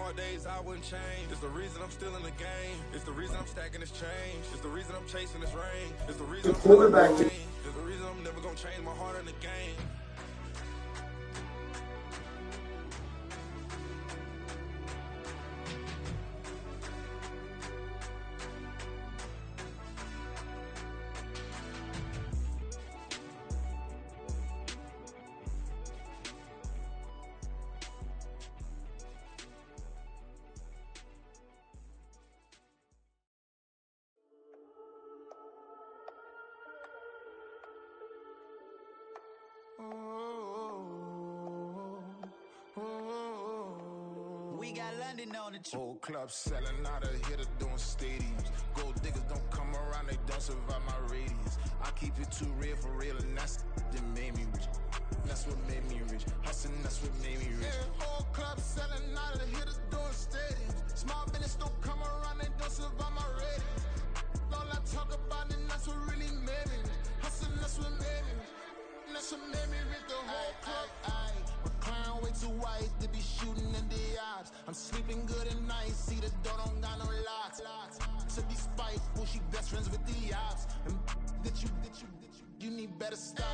hard days I wouldn't change. It's the reason I'm still in the game. It's the reason I'm stacking this change. It's the reason I'm chasing this ring. It's the reason I'm still in the game. It's the reason I'm never gonna change my heart in the game. We got London on the whole club selling out of hitter doing stadiums. Gold diggers don't come around, they don't survive my radius. I keep it too real for real, and that's that made me rich. That's what made me rich. Hustling, that's what made me rich. Yeah, whole club selling out of hitters doing stadiums. Small business don't come around, they don't survive my radius. All I talk about, and that's what really made me rich. Hustling, that's what made me rich. That's what made me rich. The whole club. My clown way too white to be shooting in the eyes. I'm sleeping good at night, see the door don't got no locks. To be spiteful, she best friends with the ops. And that you need better stop.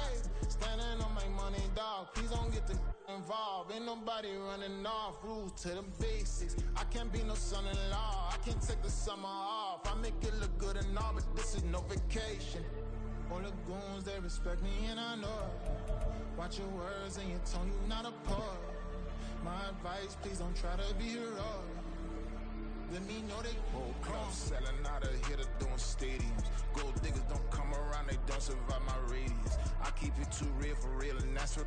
Standing on my money, dog. Please don't get the involved. Ain't nobody running off. Rules to the basics. I can't be no son-in-law. I can't take the summer off. I make it look good and all, but this is no vacation. All the goons, they respect me and I know it. Watch your words and your tone, you not a poet. My advice, please don't try to be heroic. Let me know they whole club selling out of hitter doing stadiums. Gold diggers don't come around, they don't survive my radius. I keep it too real for real, and that's what.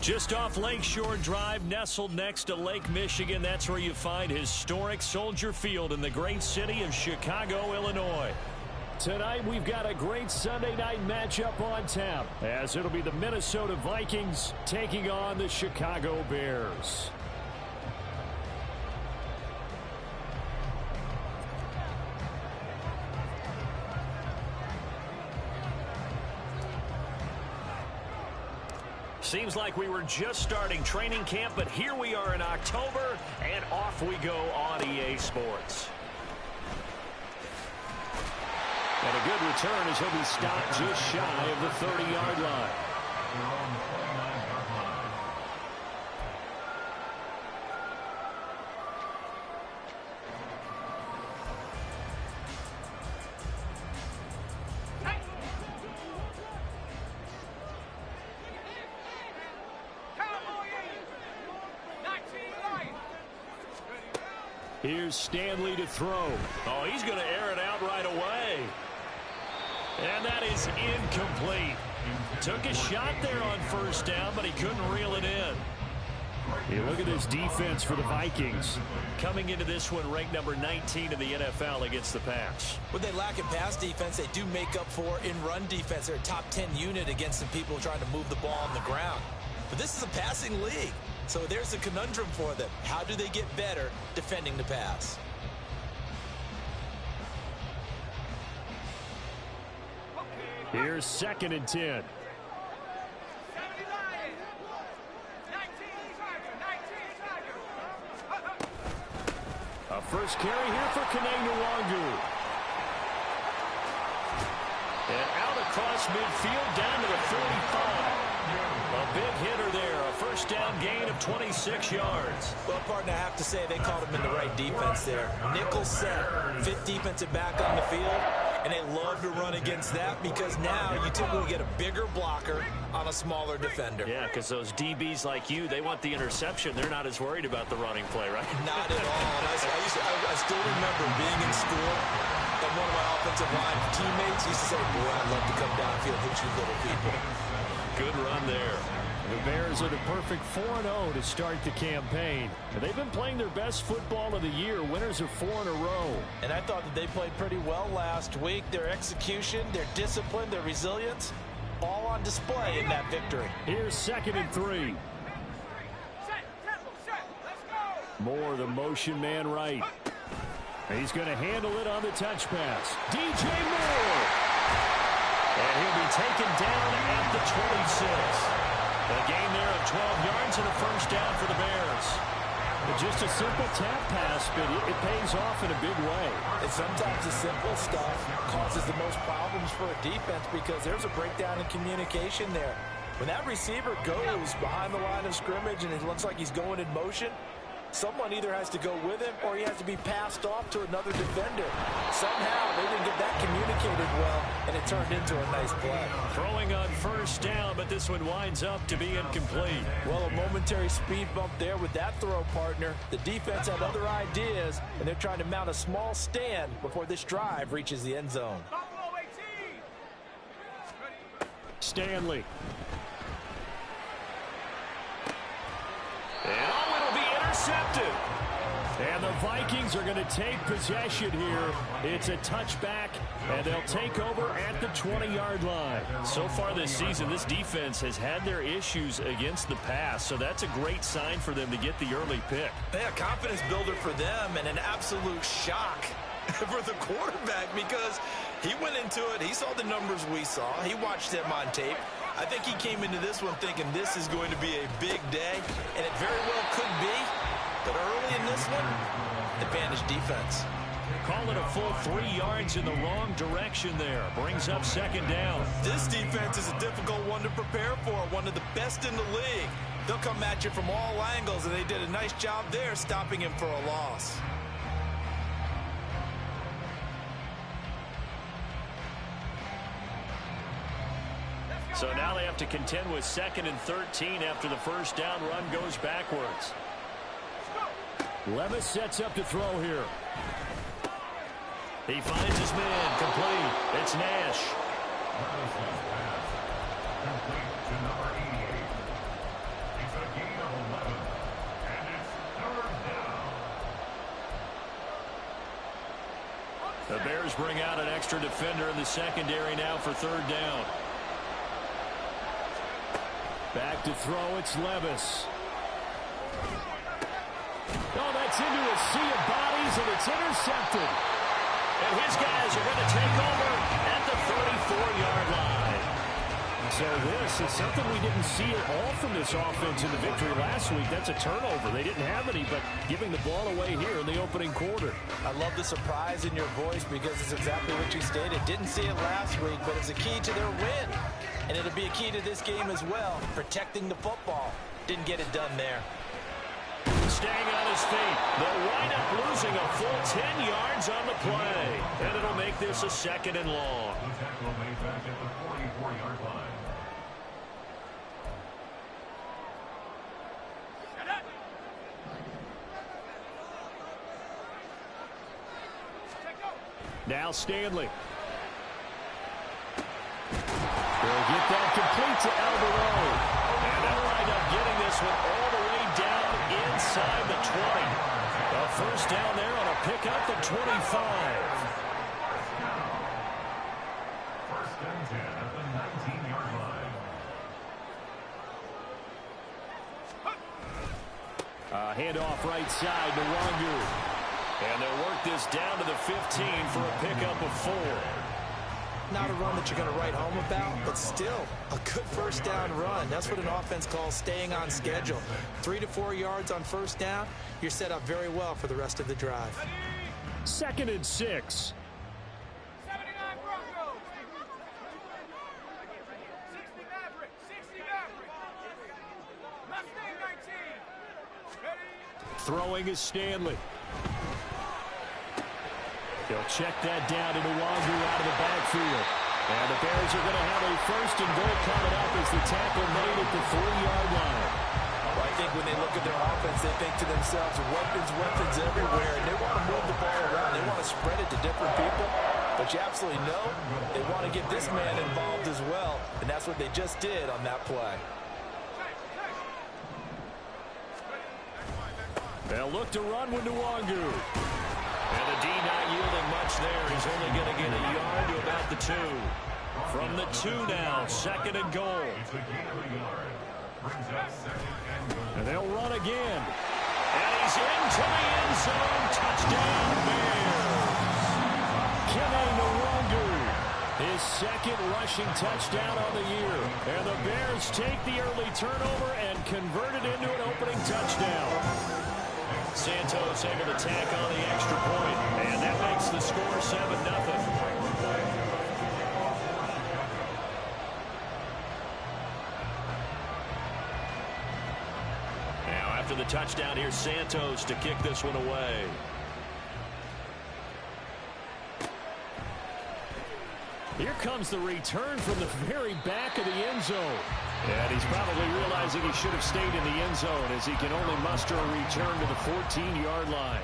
Just off Lakeshore Drive, nestled next to Lake Michigan, that's where you find historic Soldier Field in the great city of Chicago, Illinois. Tonight, we've got a great Sunday night matchup on tap, as it'll be the Minnesota Vikings taking on the Chicago Bears. Seems like we were just starting training camp, but here we are in October, and off we go on EA Sports. And a good return as he'll be stopped just shy of the 30-yard line. Here's Stanley to throw. Oh, he's going to air it out right away. And that is incomplete. Took a shot there on first down, but he couldn't reel it in. Hey, look at this defense for the Vikings. Coming into this one ranked number 19 in the NFL against the pass. What they lack in pass defense, they do make up for in run defense. They're a top 10 unit against some people trying to move the ball on the ground. But this is a passing league. So there's a conundrum for them. How do they get better defending the pass? Here's 2nd and 10. A first carry here for Kane-Nwangu. And out across midfield down to the 45. A big hitter there. A first down gain of 26 yards. Well, partner, I have to say they called him in the right defense there. Nickel set, fifth defensive back on the field. And they love to run against that because now you typically get a bigger blocker on a smaller defender. Yeah, because those DBs like you, they want the interception. They're not as worried about the running play, right? Not at all. And I still remember being in school, and one of my offensive line teammates used to say, boy, I'd love to come downfield, hit you little people. Good run there. The Bears are the perfect 4-0 to start the campaign. They've been playing their best football of the year. Winners of 4 in a row. And I thought that they played pretty well last week. Their execution, their discipline, their resilience, all on display in that victory. Here's 2nd and 3. Moore, the motion man right. He's going to handle it on the touch pass. DJ Moore. And he'll be taken down at the 26. A gain there of 12 yards and a first down for the Bears. Just a simple tap pass, but it pays off in a big way. And sometimes the simple stuff causes the most problems for a defense because there's a breakdown in communication there. When that receiver goes behind the line of scrimmage and it looks like he's going in motion, someone either has to go with him or he has to be passed off to another defender. Somehow they didn't get that communicated well, and it turned into a nice play. Throwing on first down, but this one winds up to be incomplete. Well, a momentary speed bump there with that throw, partner. The defense had other ideas, and they're trying to mount a small stand before this drive reaches the end zone. Stanley. And it'll be intercepted. And the Vikings are going to take possession here. It's a touchback, and they'll take over at the 20-yard line. So far this season, this defense has had their issues against the pass, so that's a great sign for them to get the early pick. Yeah, confidence builder for them and an absolute shock for the quarterback because he went into it. He saw the numbers we saw. He watched them on tape. I think he came into this one thinking this is going to be a big day, and it very well could be. But early in this one, advantage defense. Call it a full 3 yards in the wrong direction there. Brings up second down. This defense is a difficult one to prepare for, one of the best in the league. They'll come at you from all angles, and they did a nice job there stopping him for a loss. So now they have to contend with 2nd and 13 after the first down run goes backwards. Levis sets up to throw here. He finds his man, complete. It's Nash. The Bears bring out an extra defender in the secondary now for 3rd down. Back to throw, it's Levis. Oh, that's into a sea of bodies, and it's intercepted. And his guys are going to take over at the 34-yard line. So this is something we didn't see at all from this offense in the victory last week. That's a turnover. They didn't have any, but giving the ball away here in the opening quarter. I love the surprise in your voice because it's exactly what you stated. Didn't see it last week, but it's a key to their win. And it'll be a key to this game as well, protecting the football. Didn't get it done there. Staying on his feet. They'll wind up losing a full 10 yards on the play. And it'll make this a 2nd and long. Now Stanley. They'll get that complete to Alvaro. And they'll wind up getting this one all the way down inside the 20. A first down there on a pickup at 25. First and 10 at the 19-yard line. Handoff right side to Wangu. And they'll work this down to the 15 for a pickup of 4. Not a run that you're going to write home about, but still a good first down run. That's what an offense calls staying on schedule. 3 to 4 yards on first down, you're set up very well for the rest of the drive. 2nd and 6. Throwing is Stanley. He'll check that down into Wangu out of the backfield. And the Bears are going to have a 1st and goal coming up as the tackle made at the 3-yard line. Well, I think when they look at their offense, they think to themselves, weapons everywhere. And they want to move the ball around. They want to spread it to different people. But you absolutely know they want to get this man involved as well. And that's what they just did on that play. They'll look to run with Wangu. And the D not yielding much there. He's only going to get a yard to about the 2. From the 2 now, 2nd and goal. And they'll run again. And he's into the end zone. Touchdown, Bears. Kene Wangu, his 2nd rushing touchdown on the year. And the Bears take the early turnover and convert it into an opening touchdown. Santos able to tack on the extra point, and that makes the score 7-0. Now after the touchdown, here's Santos to kick this one away. Here comes the return from the very back of the end zone. And he's probably realizing he should have stayed in the end zone as he can only muster a return to the 14-yard line.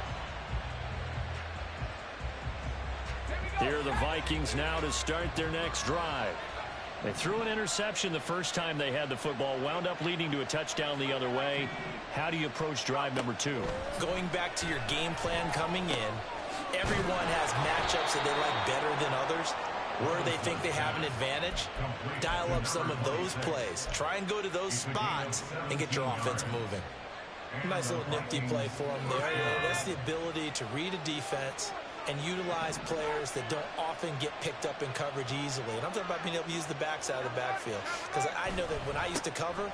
Here are the Vikings now to start their next drive. They threw an interception the first time they had the football, wound up leading to a touchdown the other way. How do you approach drive number 2? Going back to your game plan coming in, everyone has matchups that they like better than others. Where they think they have an advantage, dial up some of those plays. Try and go to those spots and get your offense moving. Nice little nifty play for them there. That's the ability to read a defense and utilize players that don't often get picked up in coverage easily. And I'm talking about being able to use the backside of the backfield. Because I know that when I used to cover,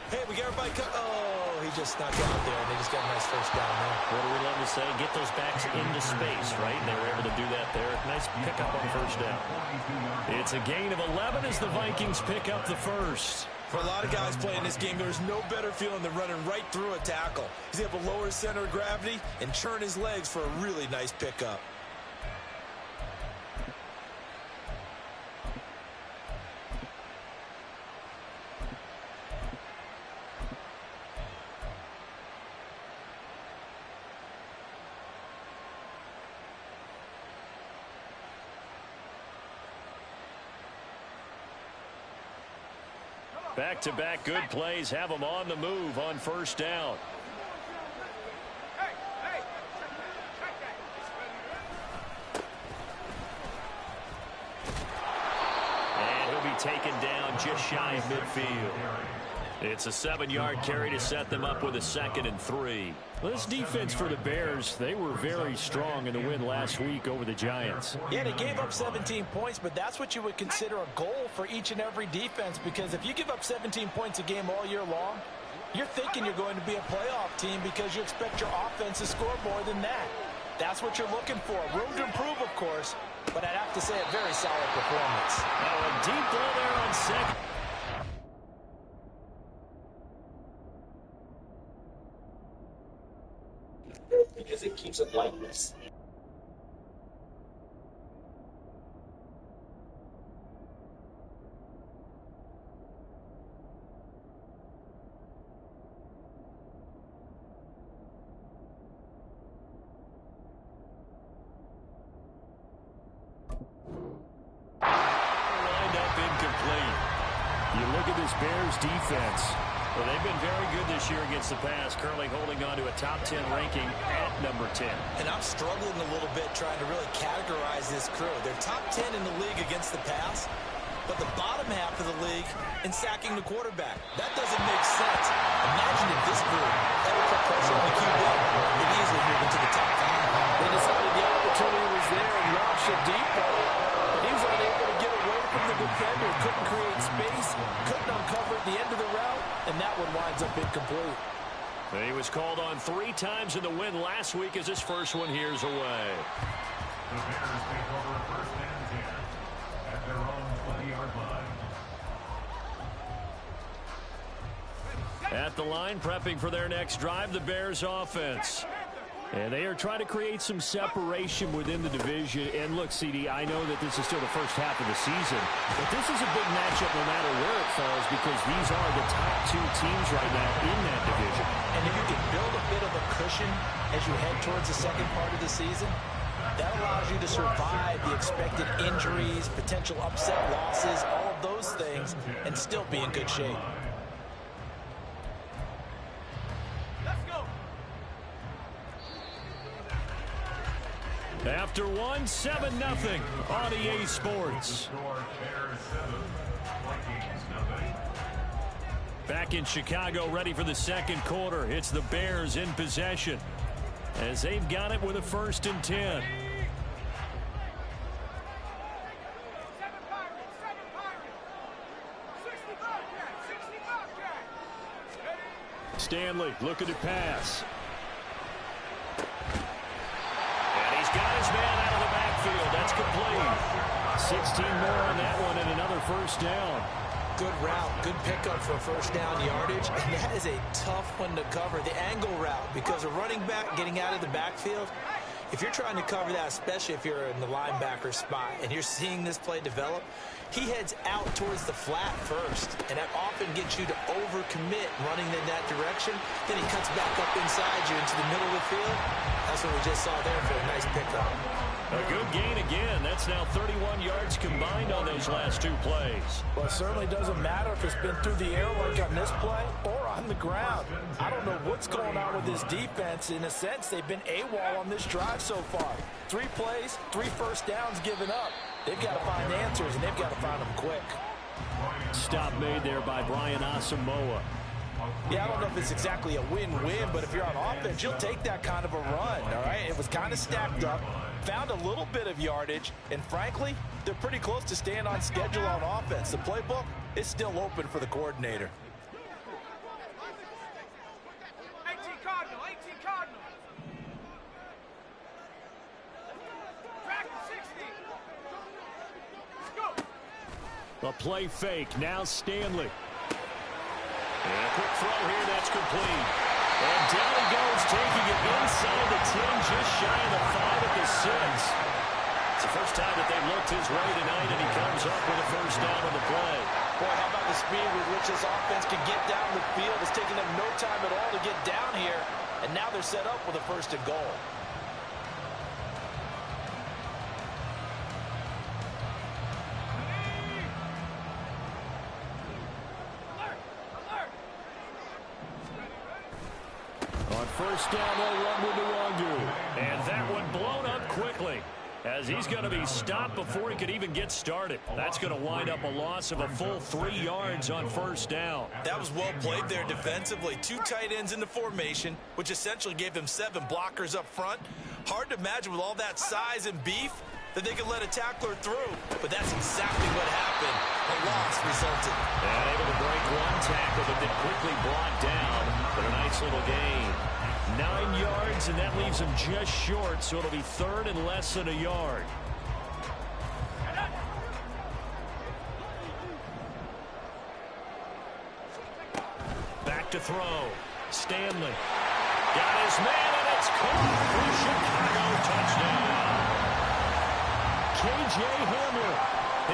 hey, we got everybody oh, he just snuck out there, and they just got a nice first down there. What do we love to say? Get those backs into space, right? And they were able to do that there. Nice pickup on first down. It's a gain of 11 as the Vikings pick up the first. For a lot of guys playing this game, there's no better feeling than running right through a tackle. He's able to lower his center of gravity and churn his legs for a really nice pickup. Back-to-back good plays have them on the move on first down. And he'll be taken down just shy of midfield. It's a 7-yard carry to set them up with a 2nd and 3. This defense for the Bears, they were very strong in the win last week over the Giants. Yeah, they gave up 17 points, but that's what you would consider a goal for each and every defense, because if you give up 17 points a game all year long, you're thinking you're going to be a playoff team because you expect your offense to score more than that. That's what you're looking for. Room to improve, of course, but I'd have to say a very solid performance. Now a deep ball there on 2nd. Because it keeps it lifeless. Lined up incomplete. You look at this Bears defense. Well, they've been very good this year against the pass, currently holding on to a top 10 ranking at number 10. And I'm struggling a little bit trying to really categorize this crew. They're top 10 in the league against the pass, but the bottom half of the league in sacking the quarterback. That doesn't make sense. Imagine if this group ever put pressure on the QB, they'd easily move into the top 5. They decided the opportunity was there and launched a deep ball. He was unable to get away from the defender, couldn't create space, couldn't uncover at the end of the route, and that one winds up incomplete. He was called on 3 times in the win last week as his first one here's away. The Bears take over 1st and 10 at their own 20-yard line. At the line, prepping for their next drive, the Bears offense. And they are trying to create some separation within the division. And look, CD, I know that this is still the first half of the season, but this is a big matchup no matter where it falls because these are the top 2 teams right now in that division. And if you can build a bit of a cushion as you head towards the second part of the season, that allows you to survive the expected injuries, potential upset losses, all of those things, and still be in good shape. After one, 7-0 on EA Sports. Back in Chicago, ready for the second quarter. It's the Bears in possession as they've got it with a 1st and 10. Stanley looking to pass. incomplete. 16 more on that one and another first down. Good route, good pickup for first down yardage, and that is a tough one to cover, the angle route, because a running back getting out of the backfield, if you're trying to cover that, especially if you're in the linebacker spot and you're seeing this play develop, he heads out towards the flat first, and that often gets you to overcommit running in that direction. Then he cuts back up inside you into the middle of the field. That's what we just saw there for a nice pickup. A good gain again. That's now 31 yards combined on those last two plays. Well, it certainly doesn't matter if it's been through the air like on this play or on the ground. I don't know what's going on with this defense. In a sense, they've been AWOL on this drive so far. 3 plays, 3 first downs given up. They've got to find answers, and they've got to find them quick. Stop made there by Brian Asamoah. Yeah, I don't know if it's exactly a win-win, but if you're on offense, you'll take that kind of a run, all right? It was kind of stacked up, found a little bit of yardage, and frankly, they're pretty close to staying on schedule on offense. The playbook is still open for the coordinator. 18 Cardinal, 18 Cardinal. Track 60. Let's go. A play fake, now Stanley. And a quick throw here, that's complete. And down he goes, taking it inside the 10, just shy of the 5 at the 6. It's the first time that they've looked his way tonight, and he comes up with a first down on the play. Boy, how about the speed with which this offense can get down the field? It's taking them no time at all to get down here, and now they're set up with a first and goal. First down, they'll run with Nwangu. And that one blown up quickly, as he's going to be stopped before he could even get started. That's going to wind up a loss of a full 3 yards on first down. That was well played there defensively. 2 tight ends in the formation, which essentially gave them 7 blockers up front. Hard to imagine with all that size and beef that they could let a tackler through, but that's exactly what happened. A loss resulted. And able to break one tackle, but then quickly brought down for a nice little gain. 9 yards, and that leaves him just short, so it'll be third and less than a yard. Back to throw. Stanley. Got his man, and it's caught for Chicago. Touchdown. K.J. Hamler,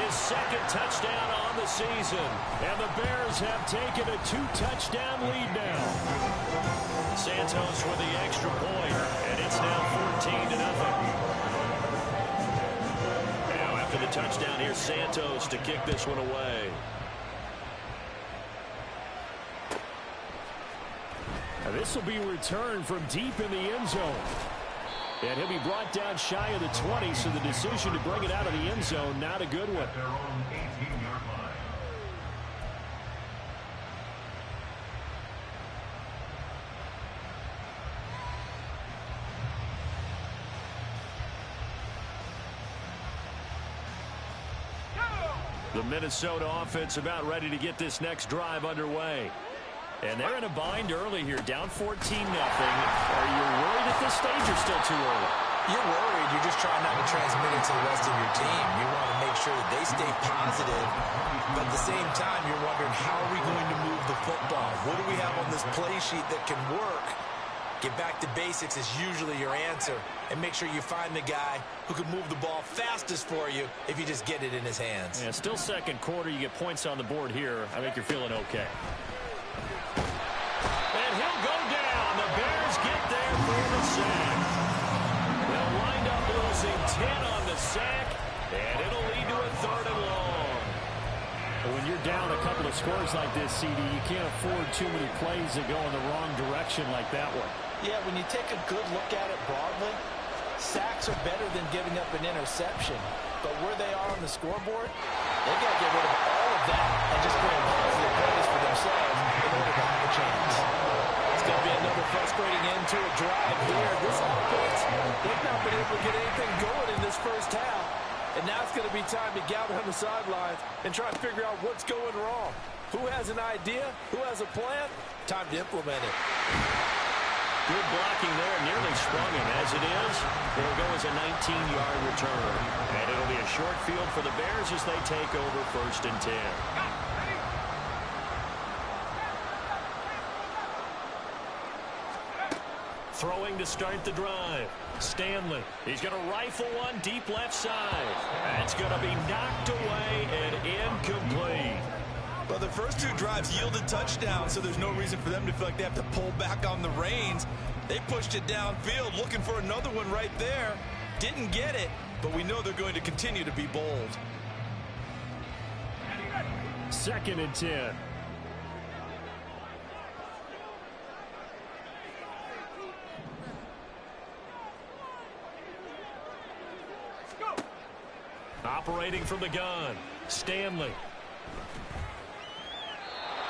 his second touchdown on the season. And the Bears have taken a 2-touchdown lead now. Santos with the extra point, and it's now 14-0. Now after the touchdown, here's Santos to kick this one away. Now this will be returned from deep in the end zone. And he'll be brought down shy of the 20, so the decision to bring it out of the end zone, not a good one. The Minnesota offense about ready to get this next drive underway. And they're in a bind early here, down 14-0. Are you worried at this stage or still too early? You're worried. You're just trying not to transmit it to the rest of your team. You want to make sure that they stay positive, but at the same time, you're wondering, how are we going to move the football? What do we have on this play sheet that can work? Get back to basics is usually your answer, and make sure you find the guy who can move the ball fastest for you if you just get it in his hands. Yeah, still second quarter. You get points on the board here. I think you're feeling okay. And he'll go down. The Bears get there for the sack. They'll wind up losing 10 on the sack, and it'll lead to a third and long. When you're down a couple of scores like this, CD, you can't afford too many plays that go in the wrong direction like that one. Yeah, when you take a good look at it broadly, sacks are better than giving up an interception. But where they are on the scoreboard, they've got to get rid of all of that and just create positive plays for themselves in order to have a chance. It's going to be another frustrating end to a drive here. This offense, they've not been able to get anything going in this first half. And now it's going to be time to gather on the sidelines and try and figure out what's going wrong. Who has an idea? Who has a plan? Time to implement it. Good blocking there, nearly sprung him. As it is, it'll go as a 19-yard return. And it'll be a short field for the Bears as they take over 1st and 10. Throwing to start the drive. Stanley. He's going to rifle one deep left side. That's going to be knocked away and incomplete. Well, the first 2 drives yielded touchdowns, so there's no reason for them to feel like they have to pull back on the reins. They pushed it downfield, looking for another one right there. Didn't get it, but we know they're going to continue to be bold. 2nd and 10. Operating from the gun, Stanley.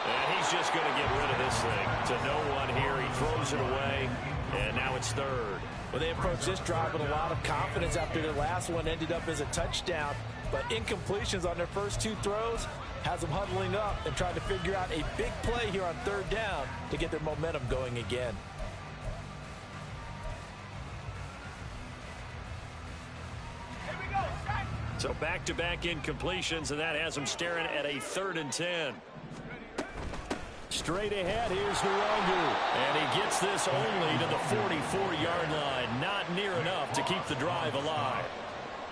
And he's just going to get rid of this thing to no one here. He throws it away, and now it's 3rd. Well, they approached this drive with a lot of confidence after their last one ended up as a touchdown. But incompletions on their first 2 throws has them huddling up and trying to figure out a big play here on 3rd down to get their momentum going again. So back-to-back incompletions, and that has them staring at a 3rd and 10. Straight ahead, here's Nwangu. And he gets this only to the 44-yard line. Not near enough to keep the drive alive.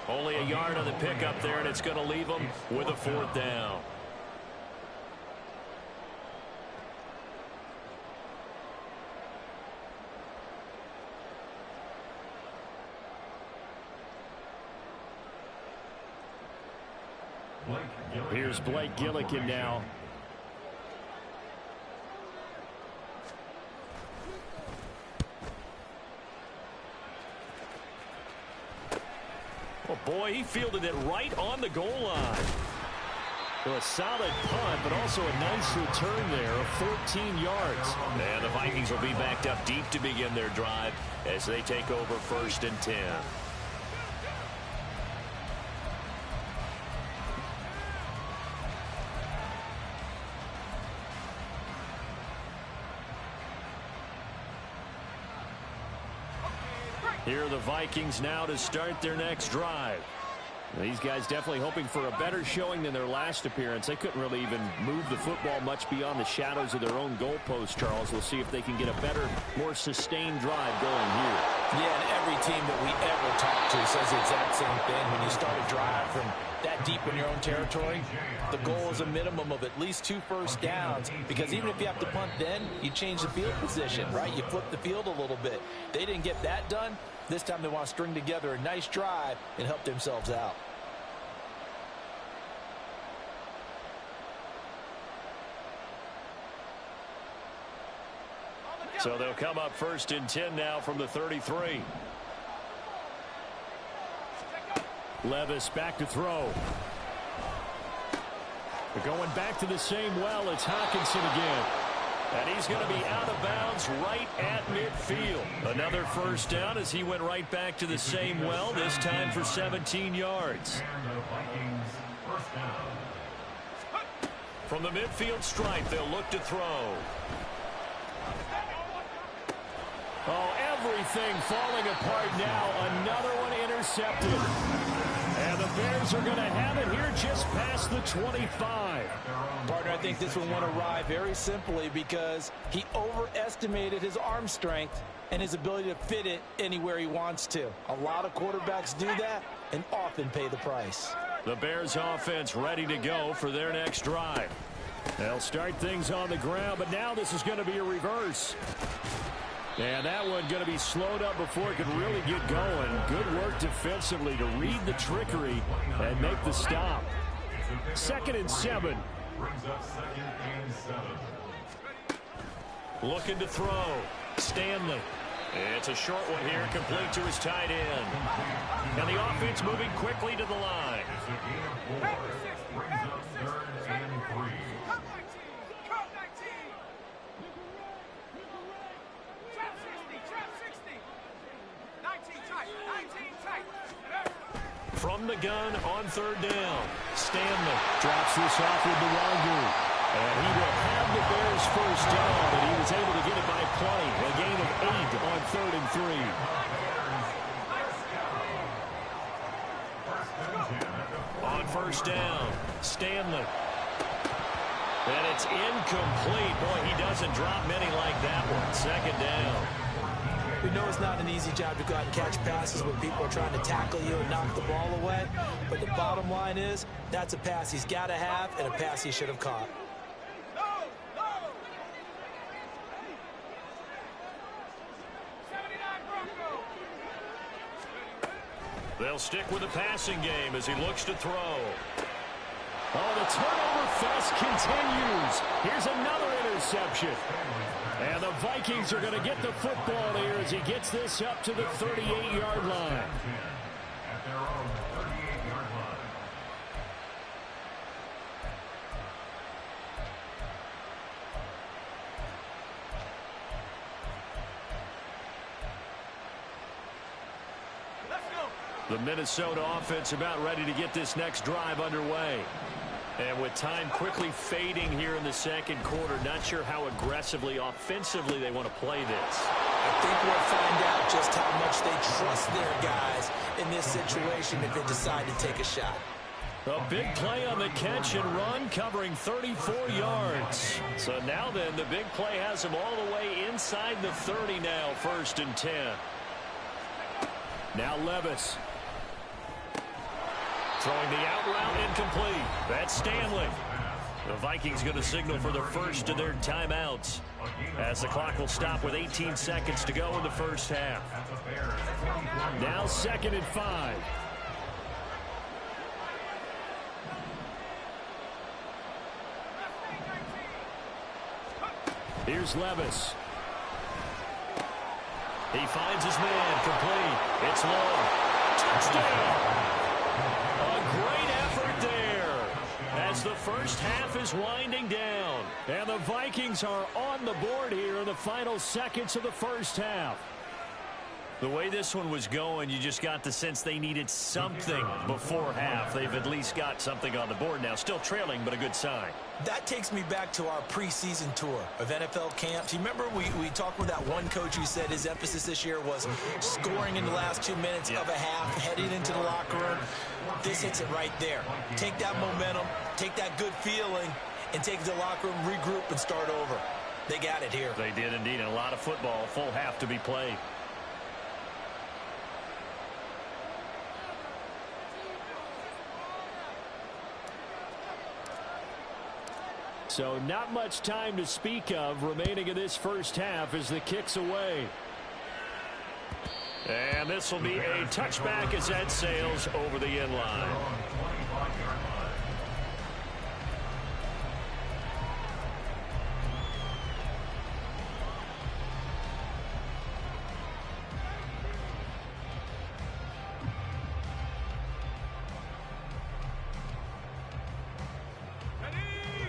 Only a yard on the pickup there, and it's going to leave them with a 4th down. Here's Blake Gillikin now. Oh boy, he fielded it right on the goal line. So a solid punt, but also a nice return there of 14 yards. And the Vikings will be backed up deep to begin their drive as they take over 1st and 10. Here are the Vikings now to start their next drive. These guys definitely hoping for a better showing than their last appearance. They couldn't really even move the football much beyond the shadows of their own goalpost, Charles. We'll see if they can get a better, more sustained drive going here. Yeah, and every team that we ever talk to says the exact same thing. When you start a drive from that deep in your own territory, the goal is a minimum of at least 2 first downs, because even if you have to punt then, you change the field position, right? You flip the field a little bit. They didn't get that done. This time they want to string together a nice drive and help themselves out. So they'll come up 1st and 10 now from the 33. Levis back to throw. They're going back to the same well. It's Hawkinson again. And he's going to be out of bounds right at midfield. Another first down as he went right back to the same well, this time for 17 yards. From the midfield stripe, they'll look to throw. Oh, everything falling apart now. Another one intercepted. And the Bears are going to have it here just past the 25. Partner, I think this one went awry very simply because he overestimated his arm strength and his ability to fit it anywhere he wants to. A lot of quarterbacks do that and often pay the price. The Bears offense ready to go for their next drive. They'll start things on the ground, but now this is going to be a reverse. And that one going to be slowed up before it could really get going. Good work defensively to read the trickery and make the stop. 2nd and 7. Looking to throw. Stanley. It's a short one here, complete to his tight end. And the offense moving quickly to the line. From the gun on 3rd down. Stanley drops this off with Nwangu. And he will have the Bears first down, and he was able to get it by plenty. A gain of 8 on 3rd and 3. On first down, Stanley. And it's incomplete. Boy, he doesn't drop many like that one. 2nd down. We know it's not an easy job to go out and catch passes when people are trying to tackle you and knock the ball away. But the bottom line is, that's a pass he's got to have and a pass he should have caught. They'll stick with the passing game as he looks to throw. Oh, the turnover fest continues. Here's another interception. And the Vikings are going to get the football here as he gets this up to the 38-yard line. At their own 38-yard line. The Minnesota offense about ready to get this next drive underway. And with time quickly fading here in the 2nd quarter, not sure how aggressively, offensively they want to play this. I think we'll find out just how much they trust their guys in this situation if they decide to take a shot. A big play on the catch and run, covering 34 yards. So now then, the big play has them all the way inside the 30 now, 1st and 10. Now Levis. Throwing the out route incomplete. That's Stanley. The Vikings going to signal for the first of their timeouts as the clock will stop with 18 seconds to go in the first half. Now 2nd and 5. Here's Levis. He finds his man, complete. It's long. Touchdown! A great effort there as the first half is winding down. And the Vikings are on the board here in the final seconds of the first half. The way this one was going, you just got the sense they needed something before half. They've at least got something on the board now. Still trailing, but a good sign. That takes me back to our preseason tour of NFL camps. You remember we talked with that one coach who said his emphasis this year was scoring in the last 2 minutes of a half, heading into the locker room. This hits it right there. Take that momentum, take that good feeling, and take it to the locker room, regroup, and start over. They got it here. They did indeed, and a lot of football, full half to be played. So not much time to speak of remaining in this first half as the kick's away. And this will be a touchback as that sails over the end line.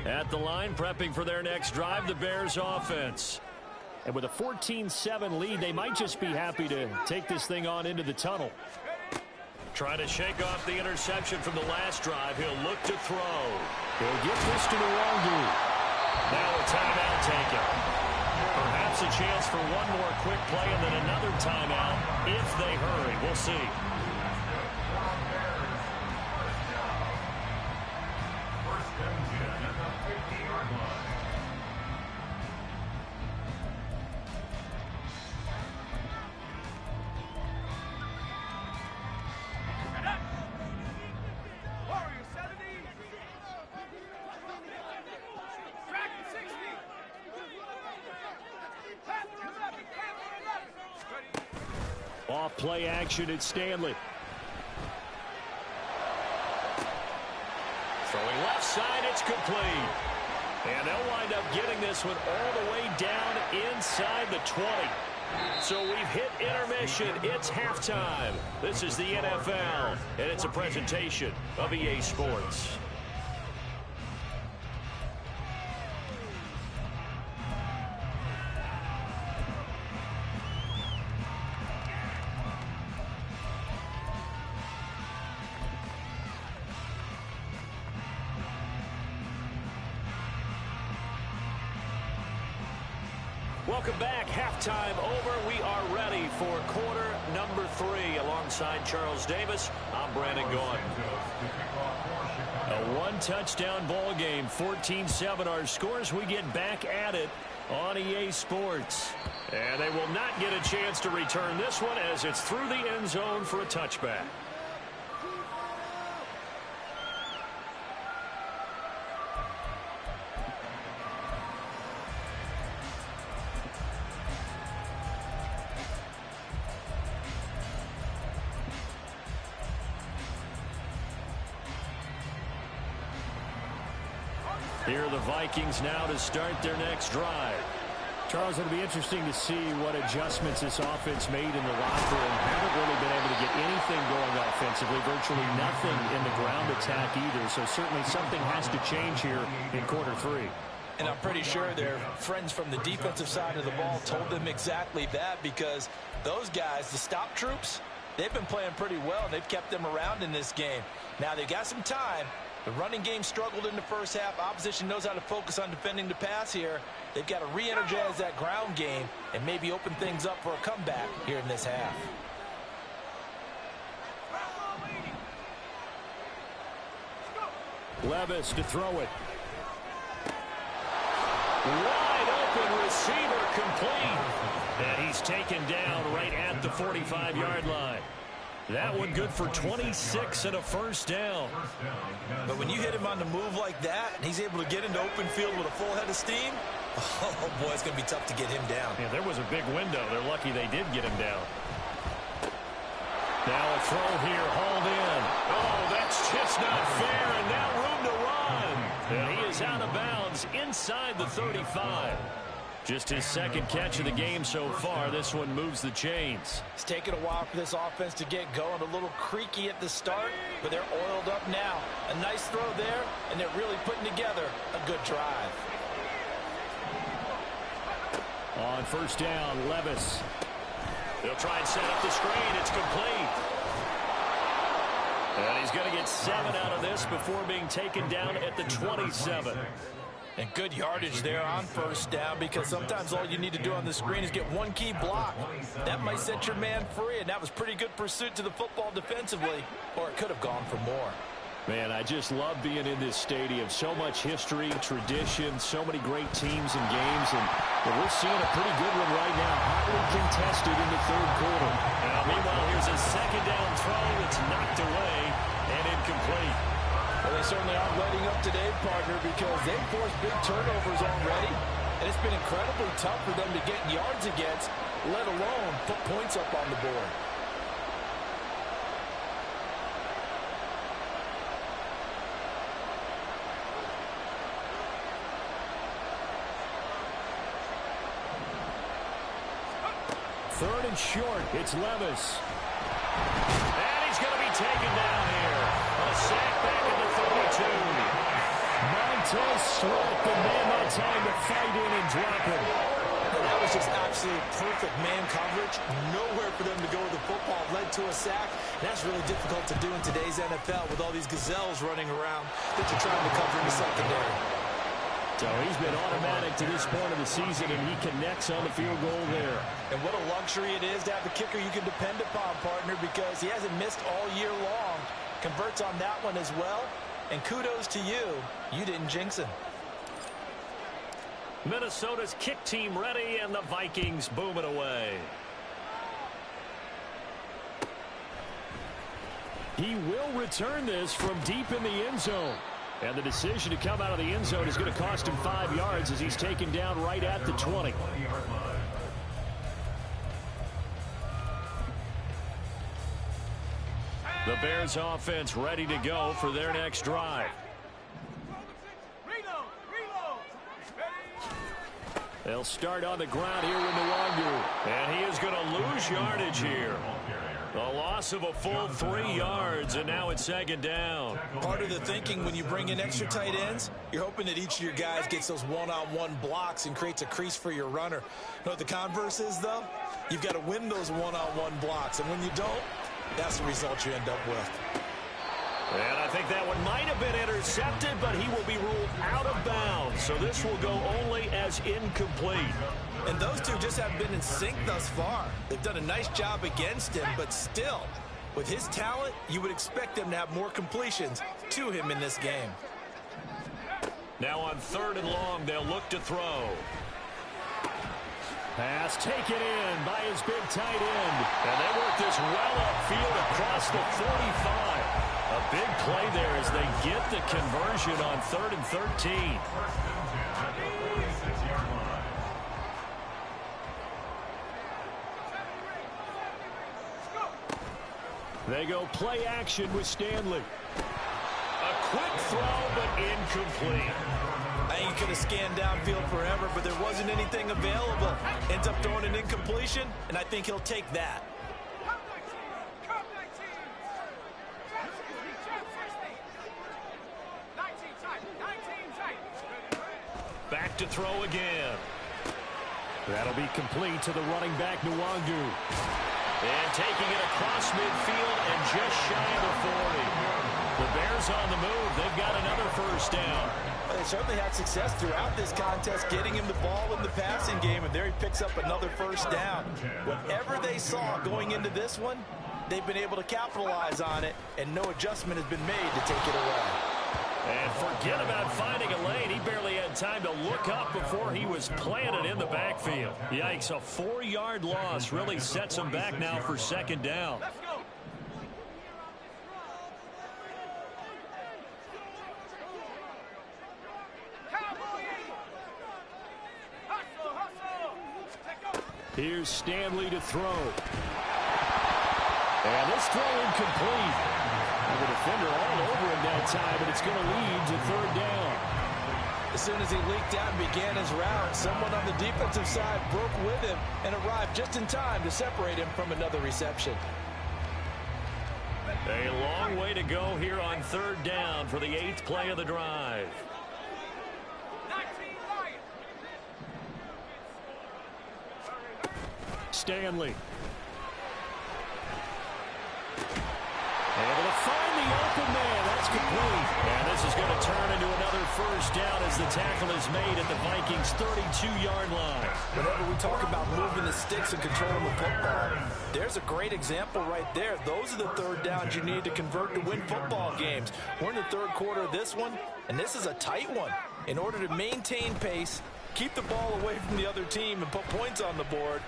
At the line, prepping for their next drive, the Bears offense. And with a 14-7 lead, they might just be happy to take this thing on into the tunnel. Trying to shake off the interception from the last drive. He'll look to throw. He'll get this to the wrong dude. Now a timeout taken. Perhaps a chance for one more quick play and then another timeout if they hurry. We'll see. Off play action at Stanley. Throwing left side, it's complete. And they'll wind up getting this one all the way down inside the 20. So we've hit intermission. It's halftime. This is the NFL, and it's a presentation of EA Sports. Welcome back. Halftime over. We are ready for quarter number 3. Alongside Charles Davis, I'm Brandon Gaughan. A one-touchdown ball game, 14-7 our scores. We get back at it on EA Sports. And they will not get a chance to return this one as it's through the end zone for a touchback. Here are the Vikings now to start their next drive. Charles, it'll be interesting to see what adjustments this offense made in the locker room. Haven't really been able to get anything going offensively, virtually nothing in the ground attack either. So certainly something has to change here in quarter 3. And I'm pretty sure their friends from the defensive side of the ball told them exactly that, because those guys, the stop troops, they've been playing pretty well. They've kept them around in this game. Now they've got some time. The running game struggled in the first half. Opposition knows how to focus on defending the pass here. They've got to re-energize that ground game and maybe open things up for a comeback here in this half. Levis to throw it. Wide open receiver, complete. And he's taken down right at the 45-yard line. That one good for 26 and a first down. But when you hit him on the move like that, and he's able to get into open field with a full head of steam, oh boy, it's going to be tough to get him down. Yeah, there was a big window. They're lucky they did get him down. Now a throw here, hauled in. Oh, that's just not fair, and now room to run. And he is out of bounds inside the 35. Just his second catch of the game so far. This one moves the chains. It's taken a while for this offense to get going. A little creaky at the start, but they're oiled up now. A nice throw there, and they're really putting together a good drive. On first down, Levis. They'll try and set up the screen. It's complete. And he's going to get 7 out of this before being taken down at the 27. And good yardage there on first down, because sometimes all you need to do on the screen is get one key block. That might set your man free, and that was pretty good pursuit to the football defensively, or it could have gone for more. Man, I just love being in this stadium. So much history, tradition, so many great teams and games, and we're seeing a pretty good one right now. Hotly contested in the third quarter. Now, meanwhile, here's a second down throw that's knocked away and incomplete. Well, they certainly aren't letting up today, partner, because they've forced big turnovers already, and it's been incredibly tough for them to get yards against, let alone put points up on the board. Third and short, it's Levis. And he's going to be taken down here. A sack back at the 32. Montez Sweat, the man that time to fight in and drop him. And that was just absolute perfect man coverage. Nowhere for them to go with the football. Led to a sack. And that's really difficult to do in today's NFL with all these gazelles running around that you're trying to cover in the secondary. So he's been automatic to this point of the season, and he connects on the field goal there. And what a luxury it is to have a kicker you can depend upon, partner, because he hasn't missed all year long. Converts on that one as well. And kudos to you. You didn't jinx him. Minnesota's kick team ready, and the Vikings boom it away. He will return this from deep in the end zone. And the decision to come out of the end zone is going to cost him 5 yards as he's taken down right at the 20. The Bears offense ready to go for their next drive. They'll start on the ground here with Nwangu. And he is going to lose yardage here. A loss of a full 3 yards, and now it's second down. Part of the thinking when you bring in extra tight ends, you're hoping that each of your guys gets those one-on-one blocks and creates a crease for your runner. You know what the converse is, though? You've got to win those one-on-one blocks, and when you don't, that's the result you end up with. And I think that one might have been intercepted, but he will be ruled out of bounds. So this will go only as incomplete. And those two just haven't been in sync thus far. They've done a nice job against him, but still, with his talent, you would expect them to have more completions to him in this game. Now on 3rd and long, they'll look to throw. Pass taken in by his big tight end. And they work this well upfield across the 45. A big play there as they get the conversion on 3rd and 13. They go play action with Stanley. A quick throw, but incomplete. I think he could have scanned downfield forever, but there wasn't anything available. Ends up throwing an incompletion, and I think he'll take that. Back to throw again. That'll be complete to the running back, Nwangu. And taking it across midfield and just shy of the 40. The Bears on the move. They've got another first down. Well, they certainly had success throughout this contest getting him the ball in the passing game, and there he picks up another first down. Whatever they saw going into this one, they've been able to capitalize on it, and no adjustment has been made to take it away. And forget about finding a lane. He barely had time to look up before he was planted in the backfield. Yikes, a 4-yard loss really sets him back now for 2nd down. Here's Stanley to throw. And this throw incomplete. The defender all over him that time, but it's going to lead to 3rd down. As soon as he leaked out and began his route, someone on the defensive side broke with him and arrived just in time to separate him from another reception. A long way to go here on 3rd down for the 8th play of the drive. Stanley. Able to find the open man. That's complete. And this is going to turn into another first down as the tackle is made at the Vikings' 32-yard line. Whenever we talk about moving the sticks and controlling the football, there's a great example right there. Those are the 3rd downs you need to convert to win football games. We're in the 3rd quarter of this one, and this is a tight one. In order to maintain pace, keep the ball away from the other team, and put points on the board,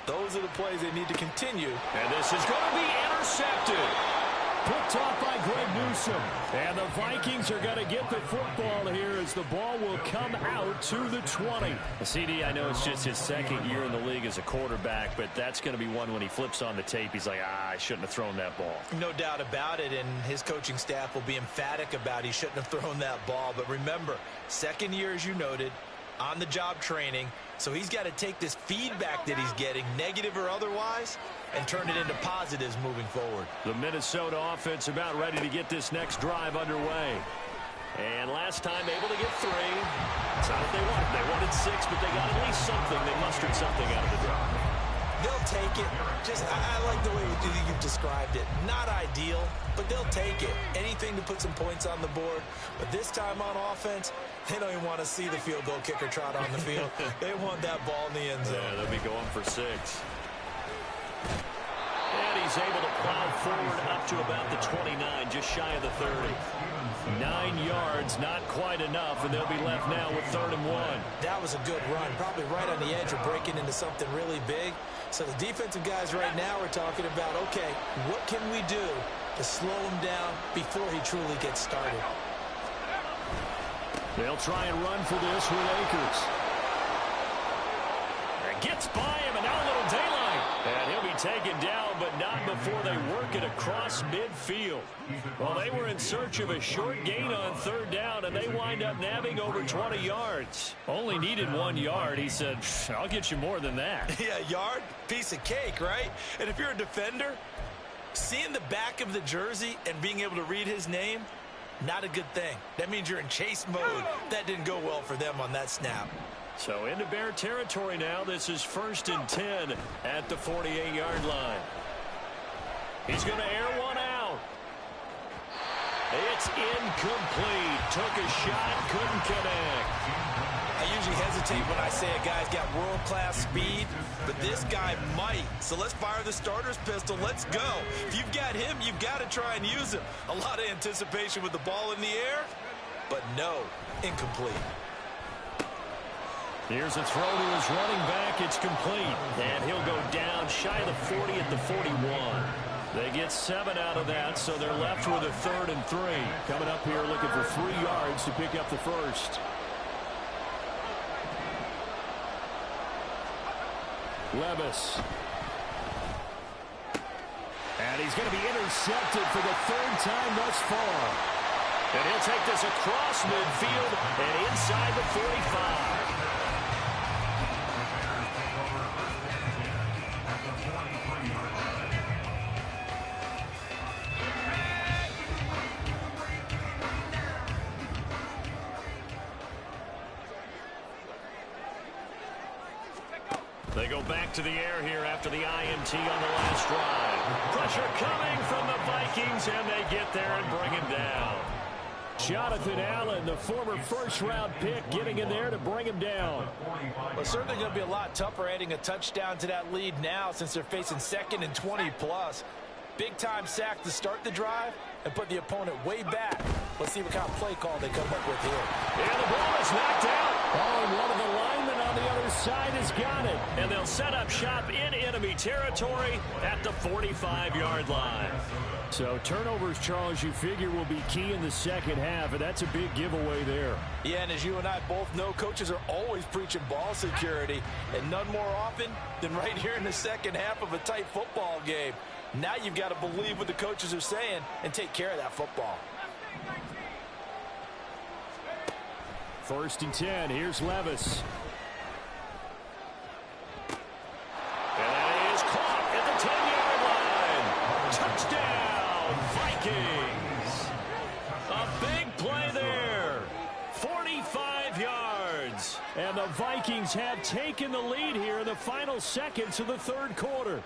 those are the plays they need to continue. And this is going to be intercepted. Picked off by Greg Newsome. And the Vikings are going to get the football here as the ball will come out to the 20. CD, I know it's just his 2nd year in the league as a quarterback, but that's going to be one when he flips on the tape. He's like, I shouldn't have thrown that ball. No doubt about it, and his coaching staff will be emphatic about he shouldn't have thrown that ball. But remember, 2nd year, as you noted, on-the-job training, so he's got to take this feedback that he's getting, negative or otherwise, and turn it into positives moving forward. The Minnesota offense about ready to get this next drive underway. And last time able to get 3. That's not what they wanted. They wanted 6, but they got at least something. They mustered something out of the drive. They'll take it. I like the way you've described it. Not ideal, but they'll take it. Anything to put some points on the board. But this time on offense, they don't even want to see the field goal kicker trot on the field. They want that ball in the end zone. Yeah, they'll be going for 6. And he's able to plow forward up to about the 29, just shy of the 30. 9 yards, not quite enough, and they'll be left now with 3rd and 1. That was a good run, probably right on the edge of breaking into something really big. So the defensive guys right now are talking about, okay, what can we do to slow him down before he truly gets started? They'll try and run for this with Akers. And gets by him, and now a little daylight. And he'll be taken down, but not before they work it across midfield. Well, they were in search of a short gain on 3rd down, and they wind up nabbing over 20 yards. Only needed 1 yard. He said, I'll get you more than that. Yeah, yard, piece of cake, right? And if you're a defender, seeing the back of the jersey and being able to read his name, not a good thing. That means you're in chase mode. That didn't go well for them on that snap. So into Bear territory now. This is 1st and 10 at the 48-yard line. He's going to air one out. It's incomplete. Took a shot, couldn't connect. I usually hesitate when I say a guy's got world-class speed, but this guy might. So let's fire the starter's pistol. Let's go. If you've got him, you've got to try and use him. A lot of anticipation with the ball in the air, but no, incomplete. Here's a throw to his running back. It's complete. And he'll go down shy of the 40 at the 41. They get 7 out of that, so they're left with a 3rd and 3. Coming up here looking for 3 yards to pick up the first. Levis. And he's going to be intercepted for the 3rd time thus far. And he'll take this across midfield and inside the 45. They go back to the air here after the INT on the last drive. Pressure coming from the Vikings, and they get there and bring him down. Jonathan Allen, the former first-round pick, getting in there to bring him down. Well, it's certainly going to be a lot tougher adding a touchdown to that lead now since they're facing 2nd and 20+. Big-time sack to start the drive and put the opponent way back. Let's see what kind of play call they come up with here. And the ball is knocked out. Oh, and one of the linemen on the other side has got it. And they'll set up shop in enemy territory at the 45-yard line. So turnovers, Charles, you figure will be key in the second half, and that's a big giveaway there. Yeah, and as you and I both know, coaches are always preaching ball security, and none more often than right here in the second half of a tight football game. Now you've got to believe what the coaches are saying and take care of that football. 1st and 10. Here's Levis. And that is caught at the 10-yard line. Touchdown, Vikings. A big play there. 45 yards. And the Vikings have taken the lead here in the final seconds of the 3rd quarter.